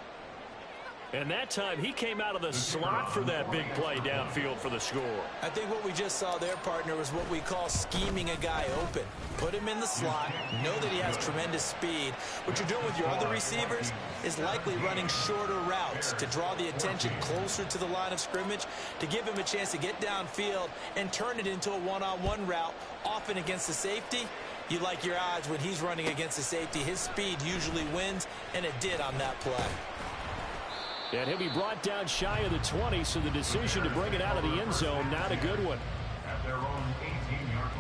And that time, he came out of the slot for that big play downfield for the score. I think what we just saw there, partner, was what we call scheming a guy open. Put him in the slot, know that he has tremendous speed. What you're doing with your other receivers is likely running shorter routes to draw the attention closer to the line of scrimmage, to give him a chance to get downfield and turn it into a one-on-one route, often against the safety. You like your odds when he's running against the safety. His speed usually wins, and it did on that play. And he'll be brought down shy of the 20, so the decision to bring it out of the end zone, not a good one. At their own 18-yard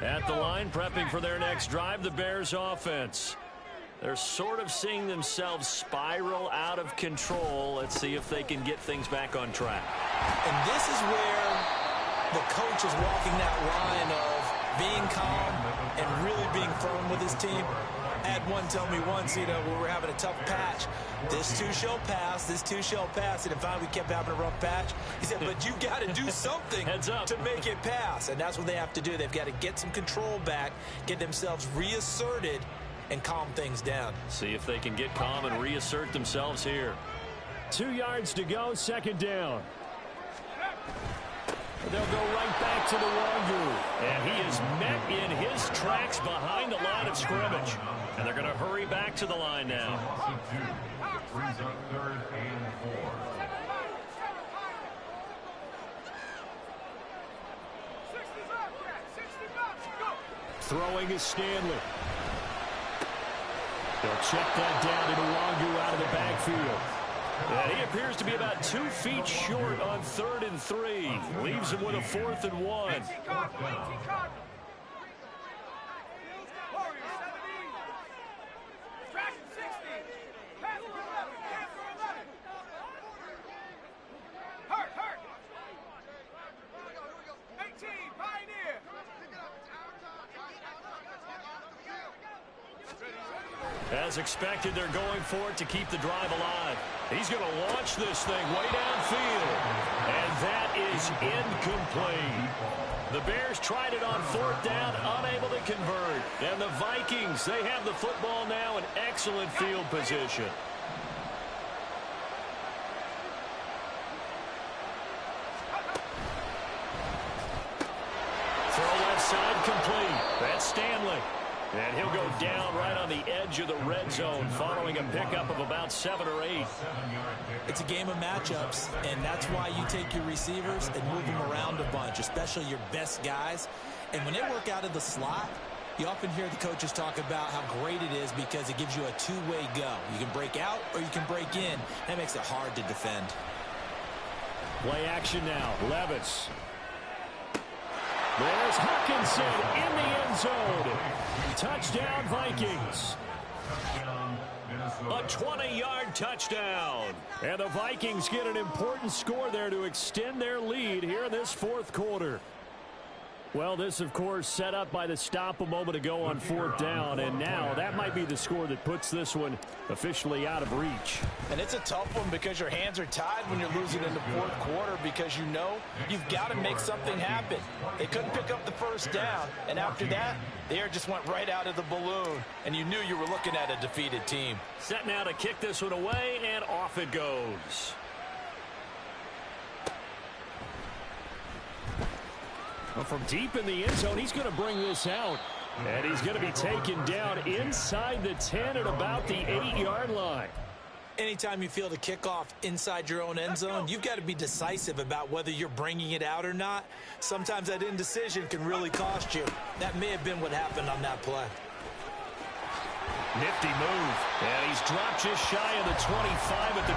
line. At the line, prepping for their next drive, the Bears offense. They're sort of seeing themselves spiral out of control. Let's see if they can get things back on track. And this is where the coach is walking that line of being calm and really being firm with his team. I had one tell me once, when we were having a tough patch, this too shall pass, this too shall pass. And finally we kept having a rough patch. He said, but you got to do something to make it pass. And that's what they have to do. They've got to get some control back, get themselves reasserted, and calm things down. See if they can get calm and reassert themselves here. 2 yards to go, 2nd down. They'll go right back to the Longu. And he is met in his tracks behind the line of scrimmage. And they're going to hurry back to the line now. Brings up 3rd and 4. Throwing is Stanley. They'll check that down to Longu out of the backfield. And he appears to be about 2 feet short on 3rd and 3. Leaves him with a 4th and 1. As expected, they're going for it to keep the drive alive. He's going to launch this thing way downfield. And that is incomplete. The Bears tried it on 4th down, unable to convert. And the Vikings, they have the football now in excellent field position. Throw left side complete. That's Stanley. And he'll go down right on the edge of the red zone following a pickup of about 7 or 8. It's a game of matchups, and that's why you take your receivers and move them around a bunch, especially your best guys. And when they work out of the slot, you often hear the coaches talk about how great it is because it gives you a two-way go. You can break out or you can break in. That makes it hard to defend. Play action now. Levis. There's Hawkinson in the end zone. Touchdown, Vikings. A 20-yard touchdown. And the Vikings get an important score there to extend their lead here in this 4th quarter. Well, this, of course, set up by the stop a moment ago on 4th down, and now that might be the score that puts this one officially out of reach. And it's a tough one because your hands are tied when you're losing in the 4th quarter because you know you've got to make something happen. They couldn't pick up the 1st down, and after that, the air just went right out of the balloon, and you knew you were looking at a defeated team. Set now to kick this one away, and off it goes. Well, from deep in the end zone, he's going to bring this out. And he's going to be taken down inside the 10 at about the 8-yard line. Anytime you feel the kickoff inside your own end zone, you've got to be decisive about whether you're bringing it out or not. Sometimes that indecision can really cost you. That may have been what happened on that play. Nifty move. And he's dropped just shy of the 25 at the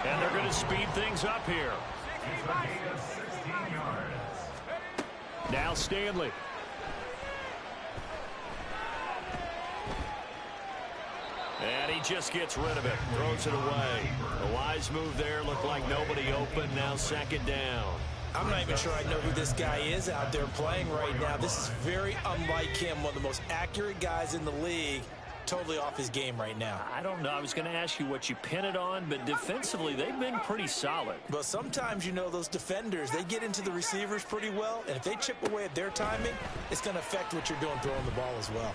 24. And they're going to speed things up here. Now Stanley. And he just gets rid of it. Throws it away. A wise move there. Looked like nobody open. Now 2nd down. I'm not even sure I know who this guy is out there playing right now. This is very unlike him. One of the most accurate guys in the league. Totally off his game right now. I don't know. I was going to ask you what you pin it on, but defensively, they've been pretty solid. But sometimes, you know, those defenders, they get into the receivers pretty well, and if they chip away at their timing, it's going to affect what you're doing throwing the ball as well.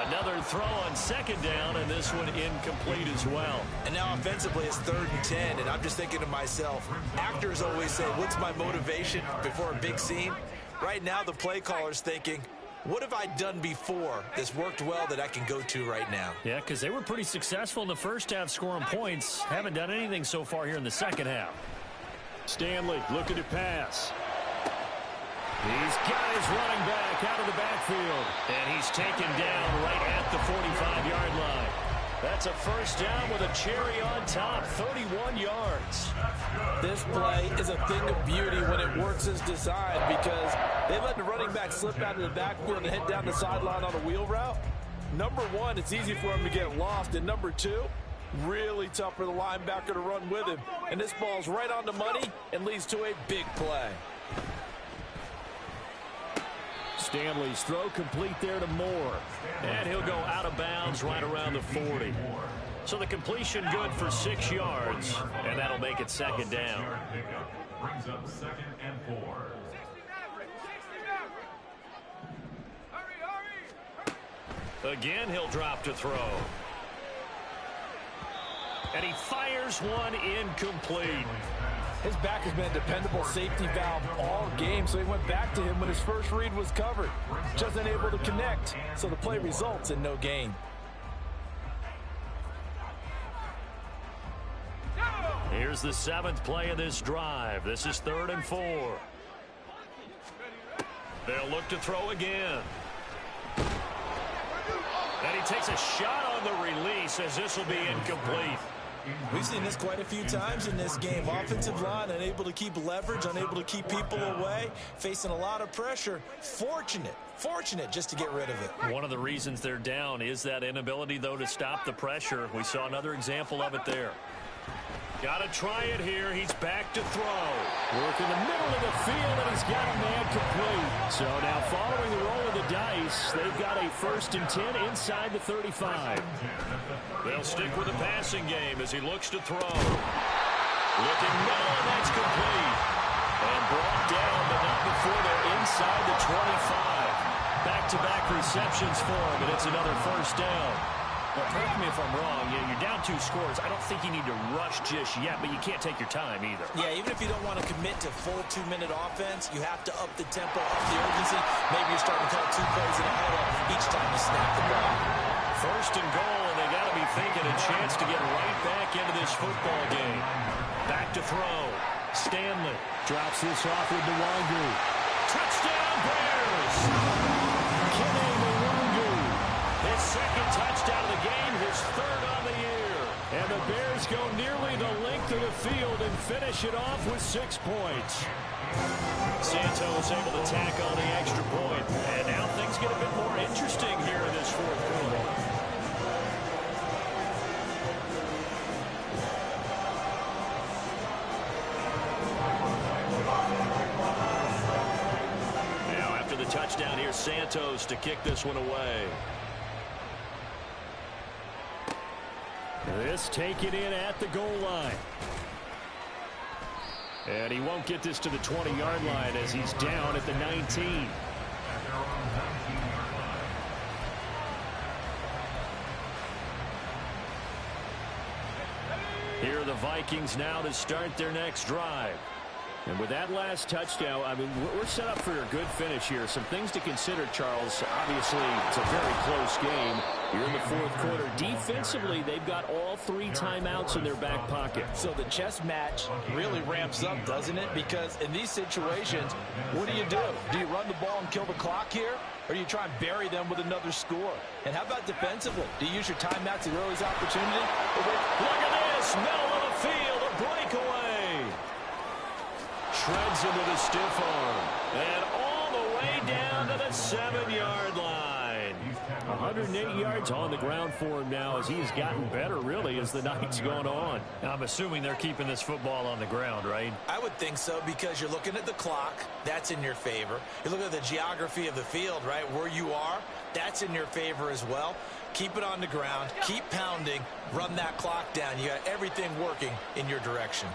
Another throw on 2nd down, and this one incomplete as well. And now offensively, it's 3rd and 10, and I'm just thinking to myself, actors always say, what's my motivation before a big scene? Right now, the play caller's thinking, what have I done before that's worked well that I can go to right now? Yeah, because they were pretty successful in the 1st half scoring points. Haven't done anything so far here in the 2nd half. Stanley looking to pass. He's got his running back out of the backfield. And he's taken down right at the 45-yard line. That's a 1st down with a cherry on top, 31 yards. This play is a thing of beauty when it works as designed because they let the running back slip out of the backfield and head down the sideline on a wheel route. Number one, it's easy for him to get lost. And number two, really tough for the linebacker to run with him. And this ball's right on the money and leads to a big play. Stanley's throw complete there to Moore. And he'll go out of bounds right around the 40. So the completion good for 6 yards. And that'll make it 2nd down. Brings up 2nd and 4. Again, he'll drop to throw. And he fires one incomplete. His back has been a dependable safety valve all game, so he went back to him when his first read was covered. Just unable to connect, so the play results in no gain. Here's the 7th play of this drive. This is 3rd and 4. They'll look to throw again. And he takes a shot on the release as this will be incomplete. We've seen this quite a few times in this game. Offensive line unable to keep leverage, unable to keep people away, facing a lot of pressure. Fortunate just to get rid of it. One of the reasons they're down is that inability, though, to stop the pressure. We saw another example of it there. Got to try it here. He's back to throw. Work in the middle of the field, and he's got a man complete. So now following the roll of the dice, they've got a first and 10 inside the 35. They'll stick with the passing game as he looks to throw. Looking middle, and that's complete. And brought down, but not before they're inside the 25. Back-to-back receptions for him, and it's another first down. Well, correct me if I'm wrong. You're down 2 scores. I don't think you need to rush just yet, but you can't take your time either. Yeah, even if you don't want to commit to full 2-minute offense, you have to up the tempo, up the urgency. Maybe you're starting to call 2 plays in a huddle each time you snap the ball. First and goal, and they got to be thinking a chance to get right back into this football game. Back to throw. Stanley drops this off with Nwangu. Touchdown, Bears! Kenny Nwangu. His second touchdown of the game, his third on the year. And the Bears go nearly the length of the field and finish it off with 6 points. Santos able to tack on the extra point. And now things get a bit more interesting here in this fourth quarter. Now after the touchdown, here's Santos to kick this one away. This taken in at the goal line. And he won't get this to the 20-yard line as he's down at the 19. Here are the Vikings now to start their next drive. And with that last touchdown, I mean, we're set up for a good finish here. Some things to consider, Charles. Obviously, it's a very close game. You're in the fourth quarter. Defensively, they've got all 3 timeouts in their back pocket. So the chess match really ramps up, doesn't it? Because in these situations, what do? Do you run the ball and kill the clock here? Or do you try and bury them with another score? And how about defensively? Do you use your timeouts to grow his opportunity? Look at this! Middle of the field, a breakaway! Shreds him with a stiff arm. And all the way down to the 7-yard line. 108 yards on the ground for him now as he's gotten better, really, as the night's gone on. Now, I'm assuming they're keeping this football on the ground, right? I would think so, because you're looking at the clock. That's in your favor. You look at the geography of the field, right, where you are. That's in your favor as well. Keep it on the ground. Keep pounding. Run that clock down. You got everything working in your direction.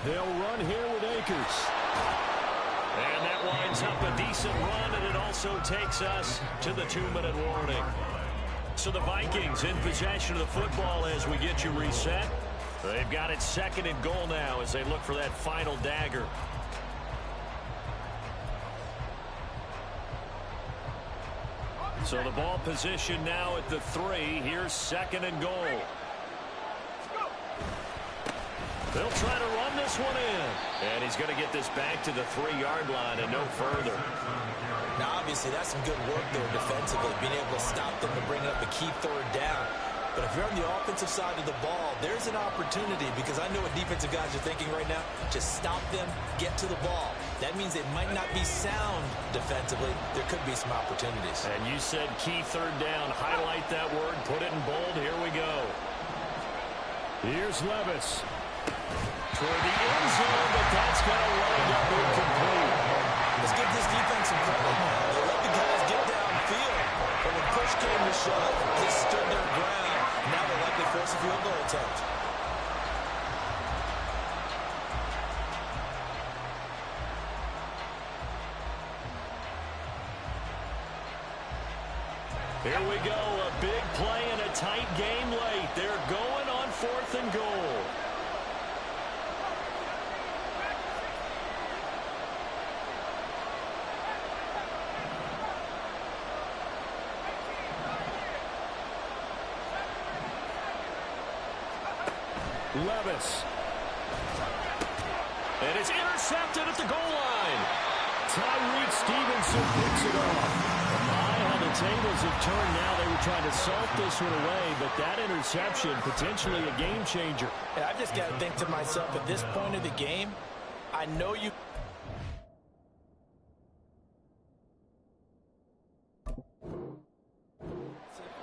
They'll run here with Akers. And that winds up a decent run, and it also takes us to the 2-minute warning. So the Vikings in possession of the football as we get you reset. They've got it 2nd and goal now as they look for that final dagger. So the ball position now at the 3. Here's 2nd and goal. They'll try to run this one in. And he's going to get this back to the 3-yard line and no further. Now, obviously, that's some good work there defensively, being able to stop them and bring up a key 3rd down. But if you're on the offensive side of the ball, there's an opportunity, because I know what defensive guys are thinking right now. Just stop them, get to the ball. That means it might not be sound defensively. There could be some opportunities. And you said key 3rd down. Highlight that word. Put it in bold. Here we go. Here's Levis. Toward the end zone, but that's going to wind up incomplete. Let's give this defense some credit. They let the guys get downfield, but when push came to shove, they stood their ground. Now they're likely force a field goal attempt. Here we go, a big play and a tight game late. They're going on 4th and goal. Levis. And it's intercepted at the goal line. Tyreek Stevenson picks it off. My, how the tables have turned now. They were trying to salt this one away, but that interception, potentially a game changer. And I've just got to think to myself, at this point of the game, I know you...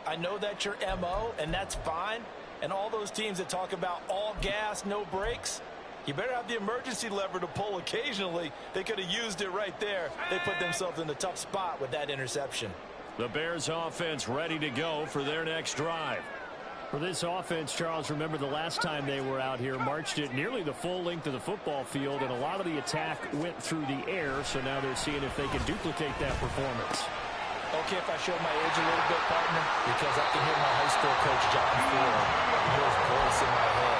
I know that's your MO, and that's fine. And all those teams that talk about all gas, no brakes, You better have the emergency lever to pull occasionally. They could have used it right there. They put themselves in a tough spot with that interception. The Bears offense ready to go for their next drive. For this offense, Charles, remember the last time they were out here, marched it nearly the full length of the football field, and a lot of the attack went through the air, so now they're seeing if they can duplicate that performance. Okay, if I show my age a little bit, partner, because I can hear my high school coach, John Ford, his voice in my head.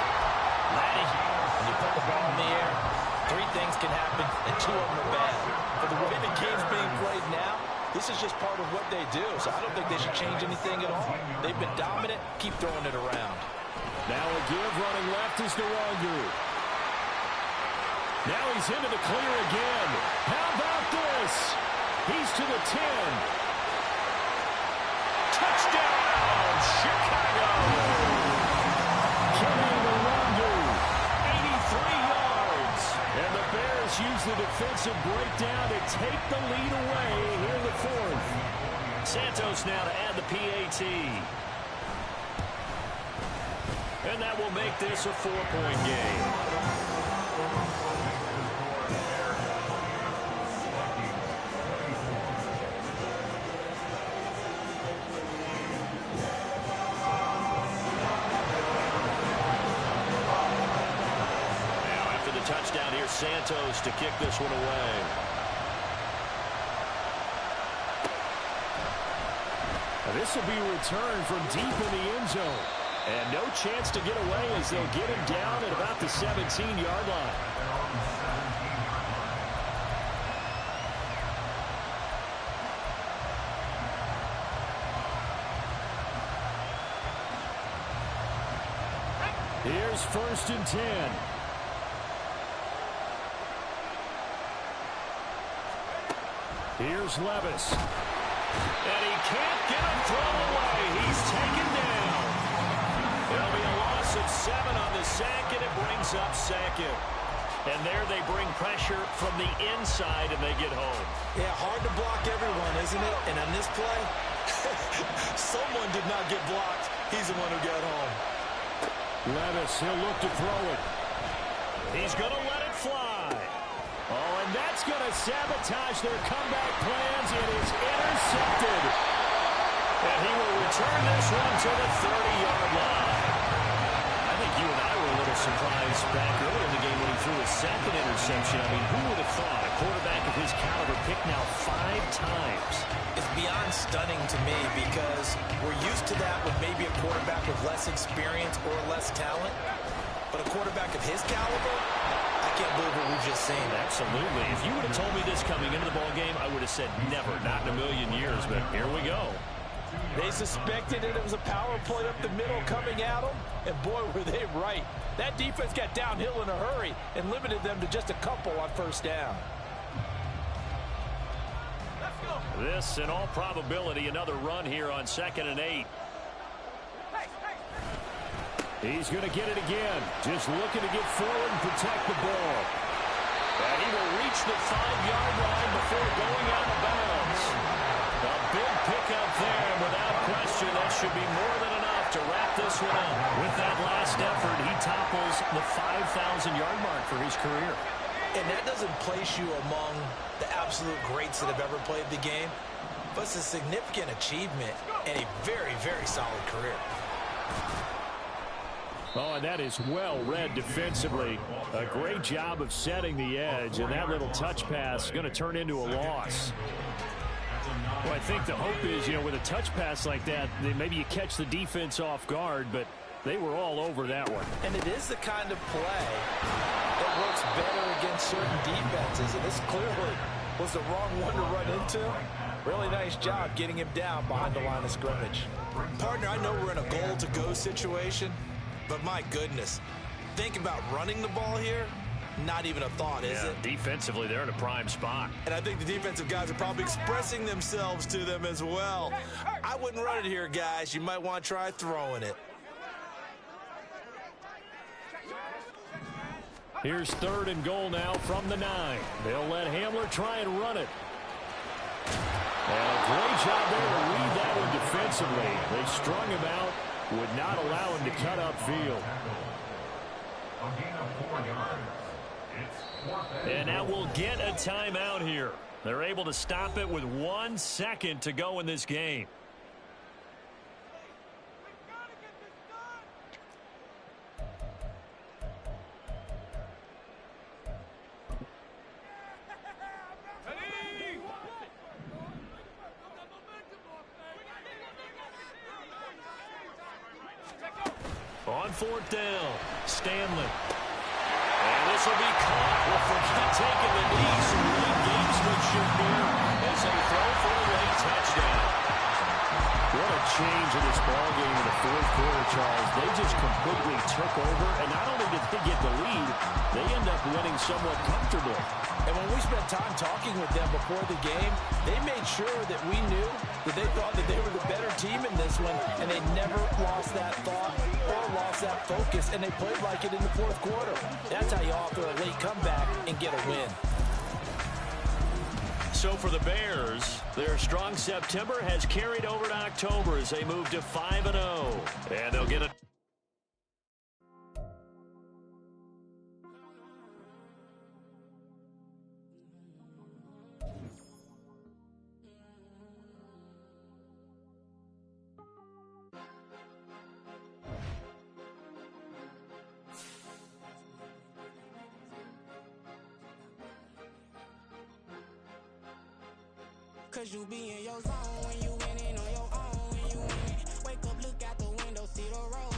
Laddie, when you put the ball in the air, 3 things can happen, and 2 of them are bad. But the way the game's being played now, this is just part of what they do, so I don't think they should change anything at all. They've been dominant. Keep throwing it around. Now a give running left is Nwangu. Now he's into the clear again. How about this? He's to the 10. Touchdown, Chicago! Kenny Nwangu, 83 yards. And the Bears use the defensive breakdown to take the lead away here in the 4th. Santos now to add the PAT. And that will make this a 4-point game. Now after the touchdown, here's Santos to kick this one away. This will be returned from deep in the end zone. And no chance to get away as they'll get him down at about the 17-yard line. Here's 1st and 10. Here's Levis. And he can't get him thrown away. He's taken down. There'll be a loss of 7 on the sack, and it brings up 2nd. And there they bring pressure from the inside, and they get home. Yeah, hard to block everyone, isn't it? And on this play, someone did not get blocked. He's the one who got home. Levis, he'll look to throw it. He's going to let it fly. Oh, and that's going to sabotage their comeback plans. It is intercepted. And he will return this one to the 30-yard line. I think you and I were a little surprised back earlier in the game when he threw his 2nd interception. I mean, who would have thought a quarterback of his caliber picked now 5 times? It's beyond stunning to me because we're used to that with maybe a quarterback with less experience or less talent. But a quarterback of his caliber, I can't believe what we've just seen. Absolutely. If you would have told me this coming into the ball game, I would have said never, not in a million years. But here we go. They suspected it was a power play up the middle coming at them, and boy, were they right. That defense got downhill in a hurry and limited them to just a couple on 1st down. This, in all probability, another run here on 2nd and 8. He's going to get it again. Just looking to get forward and protect the ball. And he will reach the 5-yard line before going out of bounds. A big pickup there, and without question, that should be more than enough to wrap this one up. With that last effort, he topples the 5,000-yard mark for his career. And that doesn't place you among the absolute greats that have ever played the game, but it's a significant achievement and a very, very solid career. Oh, and that is well read defensively. A great job of setting the edge, and that little touch pass is going to turn into a loss. Well, I think the hope is, with a touch pass like that, maybe you catch the defense off guard, but they were all over that one. And it is the kind of play that works better against certain defenses, and this clearly was the wrong one to run into. Really nice job getting him down behind the line of scrimmage. Partner, I know we're in a goal-to-go situation, but my goodness, think about running the ball here. Not even a thought, is it? Defensively, they're in a prime spot. And I think the defensive guys are probably expressing themselves to them as well. I wouldn't run it here, guys. You might want to try throwing it. Here's 3rd and goal now from the 9. They'll let Hamler try and run it. And a great job there to read that one defensively. They strung him out, would not allow him to cut upfield. A gain of 4 yards. It's 4th And now we'll get a timeout here. They're able to stop it with 1 second to go in this game. On 4th down, Stanley. And this will be caught. We'll forget taking the knee. Some great gamesmanship here as they throw for a late touchdown. What a change in this ballgame in the 4th quarter, Charles. They just completely took over, and not only did they get the lead, they end up winning somewhat comfortably. And when we spent time talking with them before the game, they made sure that we knew that they thought that they were the better team in this one, and they never lost that thought or lost that focus, and they played like it in the 4th quarter. That's how you offer a late comeback and get a win. So for the Bears, their strong September has carried over to October as they move to 5-0. And they'll get it. Cause you be in your zone when you winning on your own. When you win, wake up, look out the window, see the road.